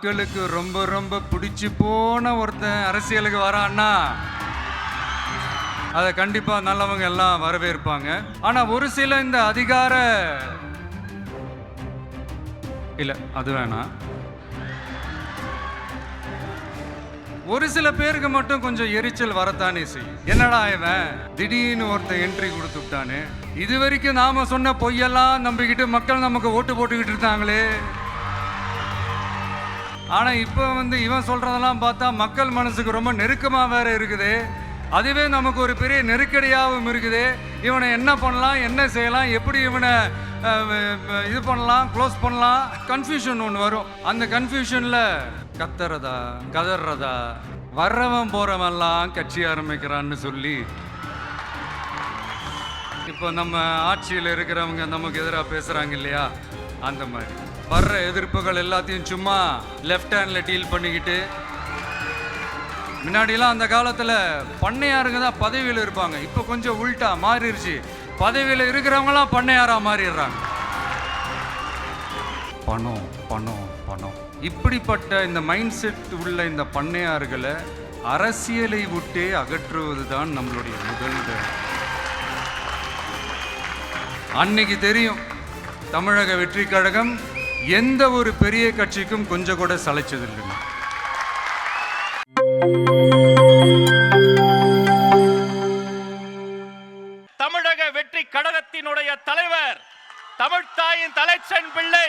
மக்களுக்கு ரொம்ப ரொம்ப பிடிச்சி போன ஒருத்தன் அரசியலுக்கு வரான்னா அதை கண்டிப்பா நல்லவங்க எல்லாம் வரவேற்பாங்க. ஆனா ஒரு சில இந்த அதிகார இல்ல அது வேணாம், ஒரு சில பேருக்கு மட்டும் கொஞ்சம் எரிச்சல் வரத்தானே செய்யும். என்னடா இவன் திடீர்னு ஒருத்தன் என்ட்ரி கொடுத்துட்டானே, இது வரைக்கும் நாம சொன்ன பொய்யெல்லாம் நம்பிக்கிட்டு மக்கள் நமக்கு ஓட்டு போட்டுக்கிட்டு இருந்தாங்களே, ஆனா இப்ப இவன் சொல்றதெல்லாம் பார்த்தா மக்கள் மனசுக்கு ரொம்ப நெருக்கமா வேற இருக்குது. அதுவே நமக்கு ஒரு பெரிய நெருக்கடியாகவும் இருக்குது. இவனை என்ன பண்ணலாம், என்ன செய்யலாம், எப்படி இவனை இது பண்ணலாம், க்ளோஸ் பண்ணலாம், கன்ஃபியூஷன் ஒன்று வரும். அந்த கன்ஃபியூஷன்ல கத்துறதா கதறதா, வர்றவன் போறவன்லாம் கட்சி ஆரம்பிக்கிறான்னு சொல்லி இப்போ நம்ம ஆட்சியில் இருக்கிறவங்க நமக்கு எதிராக பேசுறாங்க இல்லையா, அந்த மாதிரி வர்ற எதிர்ப்புகள் எல்லாத்தையும் சும்மா லெஃப்ட் ஹேண்டில் டீல் பண்ணிக்கிட்டு, முன்னாடிலாம் அந்த காலத்தில் பண்ணையாருங்க தான் பதவியில் இருப்பாங்க. இப்போ கொஞ்சம் உள்டா மாறிடுச்சு, பதவியில் இருக்கிறவங்களாம் பண்ணையாராக மாறிடுறாங்க. பணம் பணம் பணம், இப்படிப்பட்ட இந்த மைண்ட் செட் உள்ள இந்த பண்ணையார்களை அரசியலை விட்டே அகற்றுவது தான் நம்மளுடைய முதல். அன்னைக்கு தெரியும் தமிழக வெற்றி கழகம் எந்த ஒரு பெரிய கட்சிக்கும் கொஞ்சம் கூட சளைச்சதில்லை. தமிழக வெற்றி கழகத்தினுடைய தலைவர் தமிழ்த்தாயின் தலைச்சன் பிள்ளை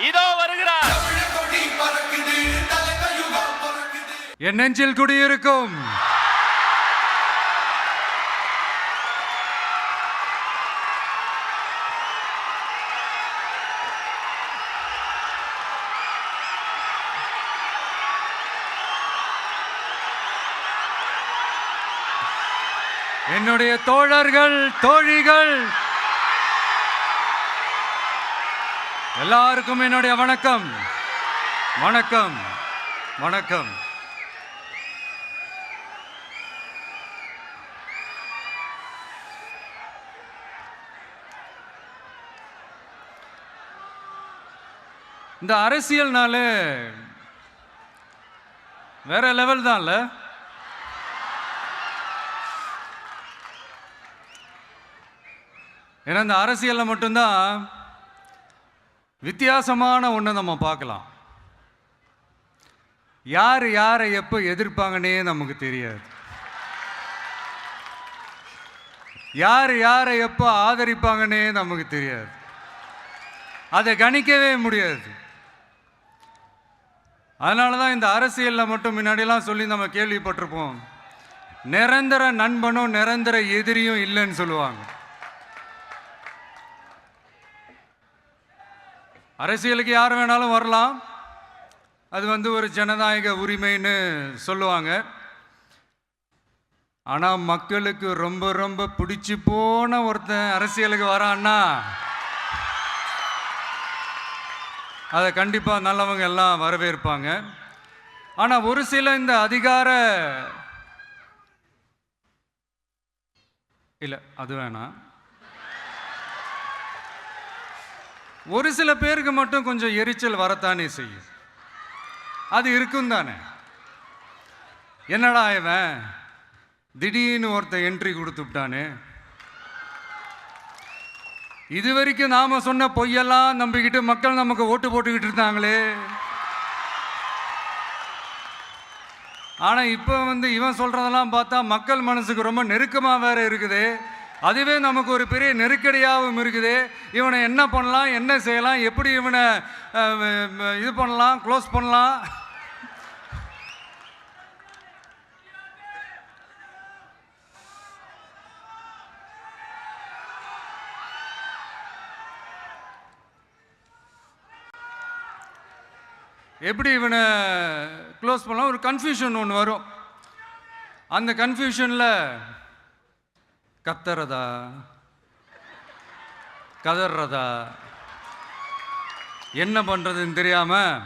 இதோ வருகிறார். என் நெஞ்சில் குடியிருக்கும் என்னுடைய தோழர்கள் தோழிகள் எல்லாருக்கும் என்னுடைய வணக்கம் வணக்கம் வணக்கம். இந்த அரசியல்னால வேற லெவல் தான்ல. ஏன்னா இந்த அரசியலில் மட்டும்தான் வித்தியாசமான ஒன்று நம்ம பார்க்கலாம். யார் யாரை எப்போ எதிர்ப்பாங்கன்னே நமக்கு தெரியாது, யார் யாரை எப்போ ஆதரிப்பாங்கன்னே நமக்கு தெரியாது, அதை கணிக்கவே முடியாது. அதனால தான் இந்த அரசியலில் மட்டும் முன்னாடிலாம் சொல்லி நம்ம கேள்விப்பட்டிருப்போம், நிரந்தர நண்பனும் நிரந்தர எதிரியும் இல்லைன்னு சொல்லுவாங்க. அரசியலுக்கு யார் வேணாலும் வரலாம், அது ஒரு ஜனநாயக உரிமைன்னு சொல்லுவாங்க. ஆனால் மக்களுக்கு ரொம்ப ரொம்ப பிடிச்சி போன ஒருத்தன் அரசியலுக்கு வரான்னா அதை கண்டிப்பாக நல்லவங்க எல்லாம் வரவேற்பாங்க. ஆனால் ஒரு சில இந்த அதிகார இல்லை அது வேணாம், ஒரு சில பேருக்கு மட்டும் கொஞ்சம் எரிச்சல் வரத்தானே செய்யும். அது இருக்கும் தானே. என்னடா இவன் திடீர்னு ஒருத்தன் என்ட்ரி கொடுத்துட்டானே, இது வரைக்கும் நாம சொன்ன பொய்யெல்லாம் நம்பிக்கிட்டு மக்கள் நமக்கு ஓட்டு போட்டுக்கிட்டு இருந்தாங்களே, ஆனா இப்ப இவன் சொல்றதெல்லாம் பார்த்தா மக்கள் மனசுக்கு ரொம்ப நெருக்கமா வேற இருக்குது. அதுவே நமக்கு ஒரு பெரிய நெருக்கடியாகவும் இருக்குது. இவனை என்ன பண்ணலாம், என்ன செய்யலாம், எப்படி இவனை இது பண்ணலாம், க்ளோஸ் பண்ணலாம். எப்படி இவனை க்ளோஸ் பண்ணலாம், ஒரு கன்ஃபியூஷன் ஒன்று வரும். அந்த கன்ஃபியூஷனில் கத்துறதா கதறதா, என்ன பண்ணுறதுன்னு தெரியாமல்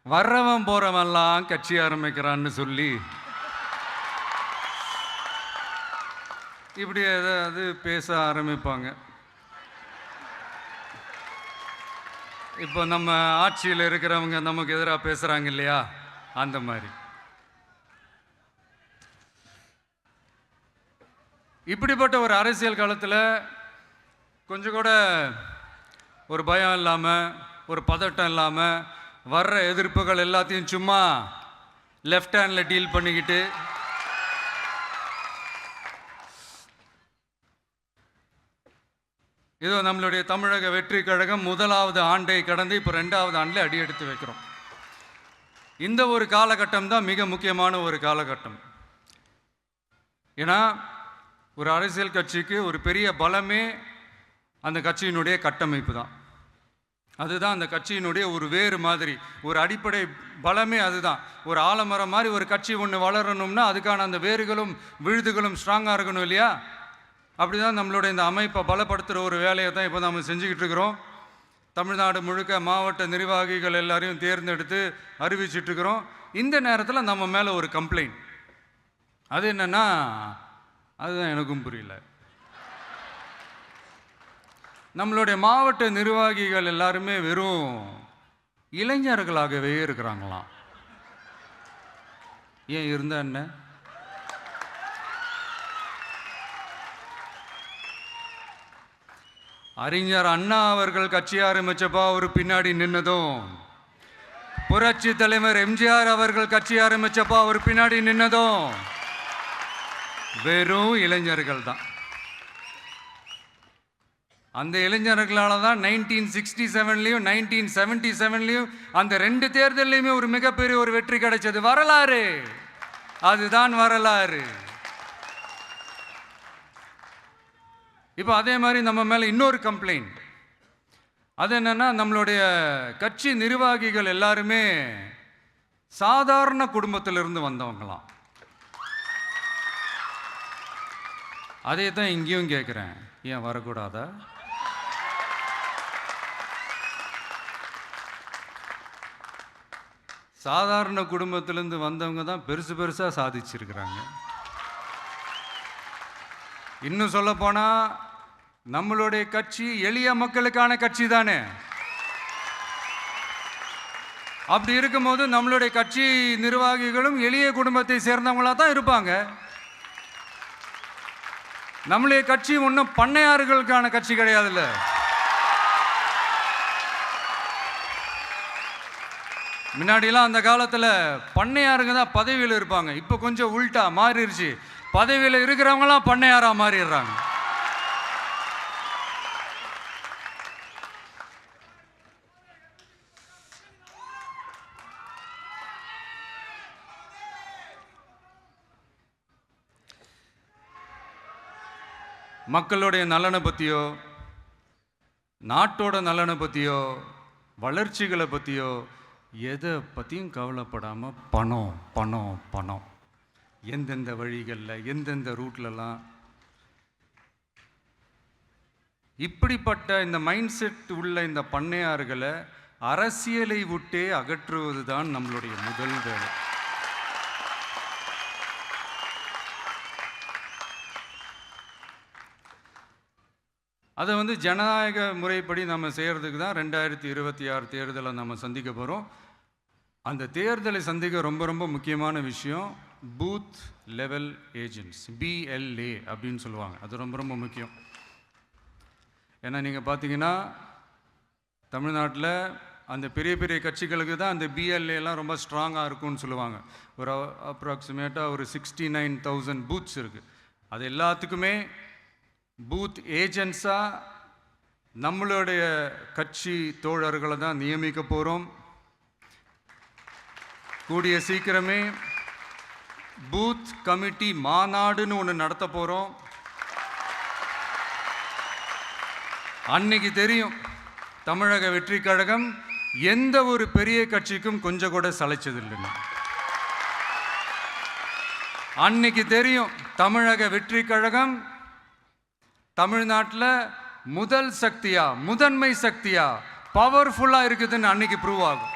வர்றவன் போகிறவன்லாம் கட்சி ஆரம்பிக்கிறான்னு சொல்லி இப்படி ஏதாவது பேச ஆரம்பிப்பாங்க. இப்போ நம்ம ஆட்சியில் இருக்கிறவங்க நமக்கு எதிராக பேசுகிறாங்க இல்லையா, அந்த மாதிரி. இப்படிப்பட்ட ஒரு அரசியல் காலத்தில் கொஞ்சம் கூட ஒரு பயம் இல்லாமல், ஒரு பதட்டம் இல்லாமல், வர்ற எதிர்ப்புகள் எல்லாத்தையும் சும்மா லெஃப்ட் ஹேண்டில் டீல் பண்ணிக்கிட்டு இதோ நம்மளுடைய தமிழக வெற்றி கழகம் முதலாவது ஆண்டை கடந்து இப்போ 2வது ஆண்டில் அடி எடுத்து வைக்கிறோம். இந்த ஒரு காலகட்டம் தான் மிக முக்கியமான ஒரு காலகட்டம். ஏன்னா ஒரு அரசியல் கட்சிக்கு ஒரு பெரிய பலமே அந்த கட்சியினுடைய கட்டமைப்பு தான். அதுதான் அந்த கட்சியினுடைய ஒரு வேறு மாதிரி, ஒரு அடிப்படை பலமே அதுதான். ஒரு ஆலமரம் மாதிரி ஒரு கட்சி ஒன்று வளரணும்னா அதுக்கான அந்த வேர்களும் விழுதுகளும் ஸ்ட்ராங்காக இருக்கணும் இல்லையா? அப்படி தான் நம்மளுடைய இந்த அமைப்பை பலப்படுத்துகிற ஒரு வேலையை தான் இப்போ நம்ம செஞ்சுக்கிட்டு இருக்கிறோம். தமிழ்நாடு முழுக்க மாவட்ட நிர்வாகிகள் எல்லாரையும் தேர்ந்தெடுத்து அறிவிச்சிட்ருக்கிறோம். இந்த நேரத்தில் நம்ம மேலே ஒரு கம்ப்ளைண்ட், அது என்னென்னா, அதுதான் எனக்கும் புரியல. நம்மளுடைய மாவட்ட நிர்வாகிகள் எல்லாருமே வெறும் இளைஞர்களாகவே இருக்கிறாங்களாம். ஏன் இருந்தா என்ன? அறிஞர் அண்ணா அவர்கள் கட்சி ஆரம்பிச்சப்போ அவர் பின்னாடி நின்னதும், புரட்சி தலைவர் எம்ஜிஆர் அவர்கள் கட்சி ஆரம்பிச்சப்போ அவர் பின்னாடி நின்னதும் வெறும் இளைஞர்கள் தான். அந்த இளைஞர்களால் தான் 1967லையும் 1977லையும் அந்த 2 தேர்தலையுமே ஒரு மிகப்பெரிய ஒரு வெற்றி கிடைச்சது. வரலாறு, அதுதான் வரலாறு. இப்போ அதே மாதிரி நம்ம மேலே இன்னொரு கம்ப்ளைண்ட், அது என்னன்னா, நம்மளுடைய கட்சி நிர்வாகிகள் எல்லாருமே சாதாரண குடும்பத்திலிருந்து வந்தவங்களாம். அதே தான் இங்கேயும் கேட்குறேன், ஏன் வரக்கூடாதா? சாதாரண குடும்பத்திலேருந்து வந்தவங்க தான் பெருசாக சாதிச்சிருக்கிறாங்க. இன்னும் சொல்ல போனால் நம்மளுடைய கட்சி எளிய மக்களுக்கான கட்சி தானே. அப்படி இருக்கும்போது நம்மளுடைய கட்சி நிர்வாகிகளும் எளிய குடும்பத்தை சேர்ந்தவங்களாக தான் இருப்பாங்க. நம்மளுடைய கட்சி ஒன்றும் பண்ணையார்களுக்கான கட்சி கிடையாதுல்ல. முன்னாடிலாம் அந்த காலத்தில் பண்ணையாருங்க தான் பதவியில் இருப்பாங்க. இப்போ கொஞ்சம் உள்டா மாறிடுச்சு, பதவியில் இருக்கிறவங்களாம் பண்ணையாரா மாறிடுறாங்க. மக்களுடைய நலனை பற்றியோ, நாட்டோட நலனை பற்றியோ, வளர்ச்சிகளை பற்றியோ எதை பற்றியும் கவலைப்படாமல் பணம் பணம் பணம், எந்தெந்த வழிகளில் எந்தெந்த ரூட்லலாம். இப்படிப்பட்ட இந்த மைண்ட் செட் உள்ள இந்த பண்ணையார்களை அரசியலை விட்டே அகற்றுவது தான் நம்மளுடைய முதல் வேலை. அதை ஜனநாயக முறைப்படி நம்ம செய்கிறதுக்கு தான் 2026 தேர்தலை நம்ம சந்திக்க போகிறோம். அந்த தேர்தலை சந்திக்க ரொம்ப ரொம்ப முக்கியமான விஷயம் பூத் லெவல் ஏஜென்ட்ஸ், BLA அப்படின்னு சொல்லுவாங்க. அது ரொம்ப ரொம்ப முக்கியம். ஏன்னா நீங்கள் பார்த்தீங்கன்னா தமிழ்நாட்டில் அந்த பெரிய பெரிய கட்சிகளுக்கு தான் அந்த BLAலாம் ரொம்ப ஸ்ட்ராங்காக இருக்கும்னு சொல்லுவாங்க. ஒரு அப்ராக்சிமேட்டாக ஒரு 69,000 பூத்ஸ் இருக்குது. அது எல்லாத்துக்குமே பூத் ஏஜென்ட்ஸாக நம்மளுடைய கட்சி தோழர்களை தான் நியமிக்க போகிறோம். கூடிய சீக்கிரமே பூத் கமிட்டி மாநாடுன்னு ஒன்று நடத்த போகிறோம். அன்னைக்கு தெரியும் தமிழக வெற்றி கழகம் எந்த ஒரு பெரிய கட்சிக்கும் கொஞ்சம் கூட சளைச்சதில்லைன்னு. அன்னைக்கு தெரியும் தமிழக வெற்றி கழகம் தமிழ்நாட்டில் முதல் சக்தியா, முதன்மை சக்தியா, பவர்ஃபுல்லாக இருக்குதுன்னு அன்னைக்கு ப்ரூவ் ஆகும்.